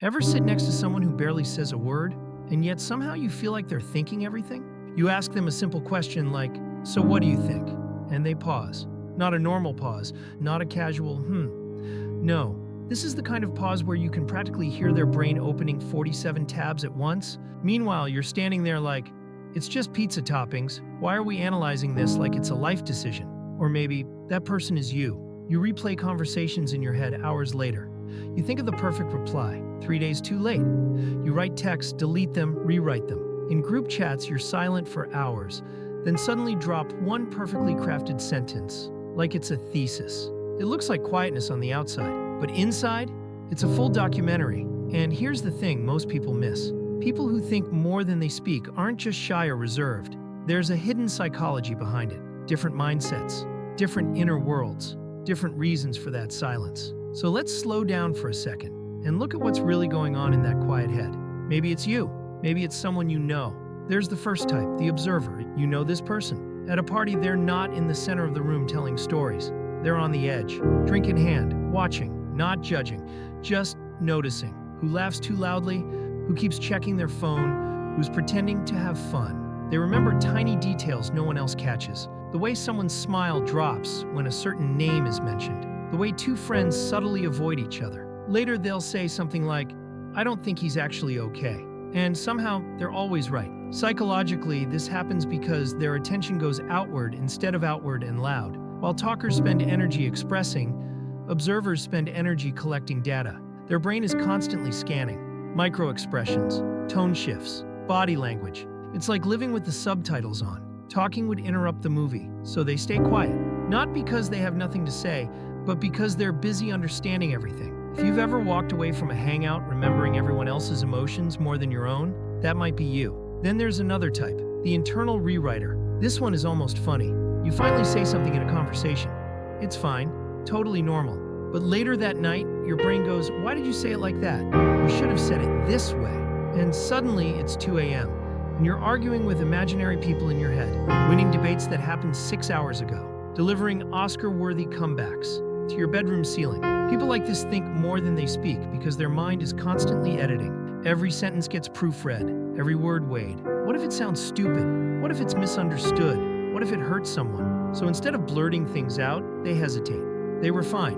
Ever sit next to someone who barely says a word, and yet somehow you feel like they're thinking everything? You ask them a simple question like, "So what do you think?" And they pause. Not a normal pause, not a casual, No, this is the kind of pause where you can practically hear their brain opening 47 tabs at once. Meanwhile, you're standing there like, "It's just pizza toppings. Why are we analyzing this like it's a life decision?" Or maybe, "That person is you." You replay conversations in your head hours later. You think of the perfect reply, 3 days too late. You write texts, delete them, rewrite them. In group chats, you're silent for hours, then suddenly drop one perfectly crafted sentence, like it's a thesis. It looks like quietness on the outside, but inside, it's a full documentary. And here's the thing most people miss. People who think more than they speak aren't just shy or reserved. There's a hidden psychology behind it. Different mindsets, different inner worlds, different reasons for that silence. So let's slow down for a second and look at what's really going on in that quiet head. Maybe it's you. Maybe it's someone you know. There's the first type, the observer. You know this person. At a party, they're not in the center of the room telling stories. They're on the edge, drink in hand, watching, not judging, just noticing. Who laughs too loudly, who keeps checking their phone, who's pretending to have fun. They remember tiny details no one else catches. The way someone's smile drops when a certain name is mentioned. The way two friends subtly avoid each other. Later they'll say something like, "I don't think he's actually okay." And somehow they're always right. Psychologically, this happens because their attention goes outward instead of outward and loud. While talkers spend energy expressing, observers spend energy collecting data. Their brain is constantly scanning. Micro-expressions, tone shifts, body language. It's like living with the subtitles on. Talking would interrupt the movie, so they stay quiet. Not because they have nothing to say, but because they're busy understanding everything. If you've ever walked away from a hangout remembering everyone else's emotions more than your own, that might be you. Then there's another type, the internal rewriter. This one is almost funny. You finally say something in a conversation. It's fine, totally normal. But later that night, your brain goes, "Why did you say it like that? You should have said it this way." And suddenly it's 2 a.m. and you're arguing with imaginary people in your head, winning debates that happened 6 hours ago, delivering Oscar-worthy comebacks to your bedroom ceiling. People like this think more than they speak because their mind is constantly editing. Every sentence gets proofread, every word weighed. What if it sounds stupid? What if it's misunderstood? What if it hurts someone? So instead of blurting things out, they hesitate. They refine.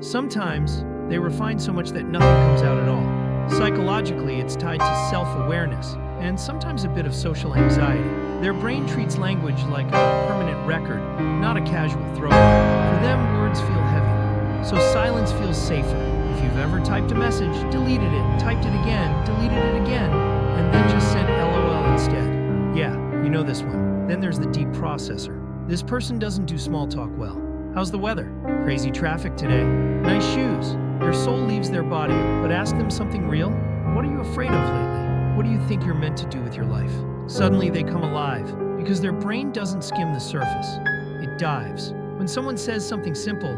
Sometimes, they refine so much that nothing comes out at all. Psychologically, it's tied to self-awareness and sometimes a bit of social anxiety. Their brain treats language like a permanent record, not a casual throwaway. For them, words feel heavy, so silence feels safer. If you've ever typed a message, deleted it, typed it again, deleted it again, and then just sent LOL instead. Yeah, you know this one. Then there's the deep processor. This person doesn't do small talk well. How's the weather? Crazy traffic today. Nice shoes. Their soul leaves their body, but ask them something real. What are you afraid of lately? What do you think you're meant to do with your life? Suddenly they come alive, because their brain doesn't skim the surface. It dives. When someone says something simple,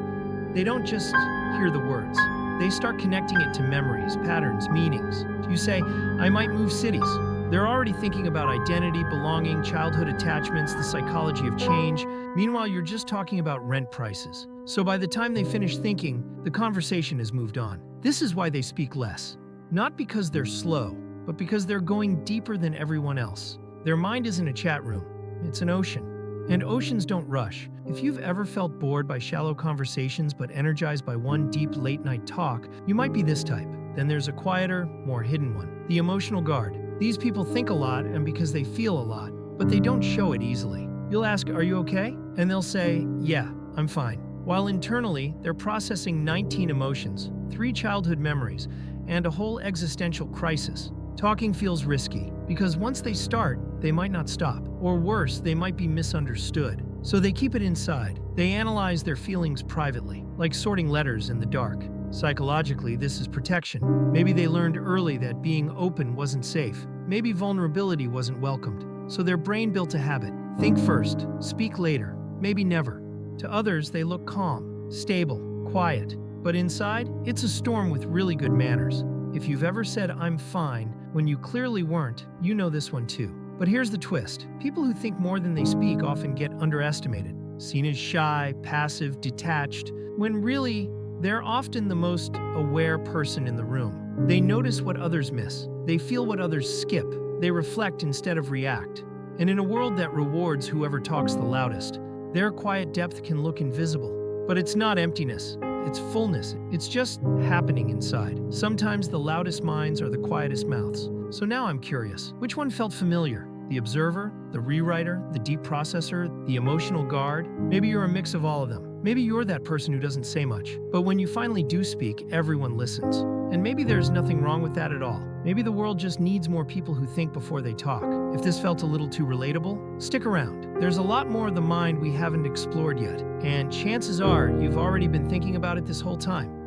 they don't just hear the words. They start connecting it to memories, patterns, meanings. You say, "I might move cities." They're already thinking about identity, belonging, childhood attachments, the psychology of change. Meanwhile, you're just talking about rent prices. So by the time they finish thinking, the conversation has moved on. This is why they speak less. Not because they're slow, but because they're going deeper than everyone else. Their mind isn't a chat room, it's an ocean. And oceans don't rush. If you've ever felt bored by shallow conversations but energized by one deep late-night talk, you might be this type. Then there's a quieter, more hidden one, the emotional guard. These people think a lot and because they feel a lot, but they don't show it easily. You'll ask, "Are you okay?" And they'll say, "Yeah, I'm fine." While internally, they're processing 19 emotions, 3 childhood memories, and a whole existential crisis. Talking feels risky, because once they start, they might not stop. Or worse, they might be misunderstood. So they keep it inside. They analyze their feelings privately, like sorting letters in the dark. Psychologically, this is protection. Maybe they learned early that being open wasn't safe. Maybe vulnerability wasn't welcomed. So their brain built a habit. Think first, speak later, maybe never. To others, they look calm, stable, quiet. But inside, it's a storm with really good manners. If you've ever said, "I'm fine," when you clearly weren't, you know this one too. But here's the twist. People who think more than they speak often get underestimated, seen as shy, passive, detached, when really, they're often the most aware person in the room. They notice what others miss. They feel what others skip. They reflect instead of react. And in a world that rewards whoever talks the loudest, their quiet depth can look invisible. But it's not emptiness. It's fullness. It's just happening inside. Sometimes the loudest minds are the quietest mouths. So now I'm curious, which one felt familiar? The observer, the rewriter, the deep processor, the emotional guard? Maybe you're a mix of all of them. Maybe you're that person who doesn't say much. But when you finally do speak, everyone listens. And maybe there's nothing wrong with that at all. Maybe the world just needs more people who think before they talk. If this felt a little too relatable, stick around. There's a lot more of the mind we haven't explored yet. And chances are you've already been thinking about it this whole time.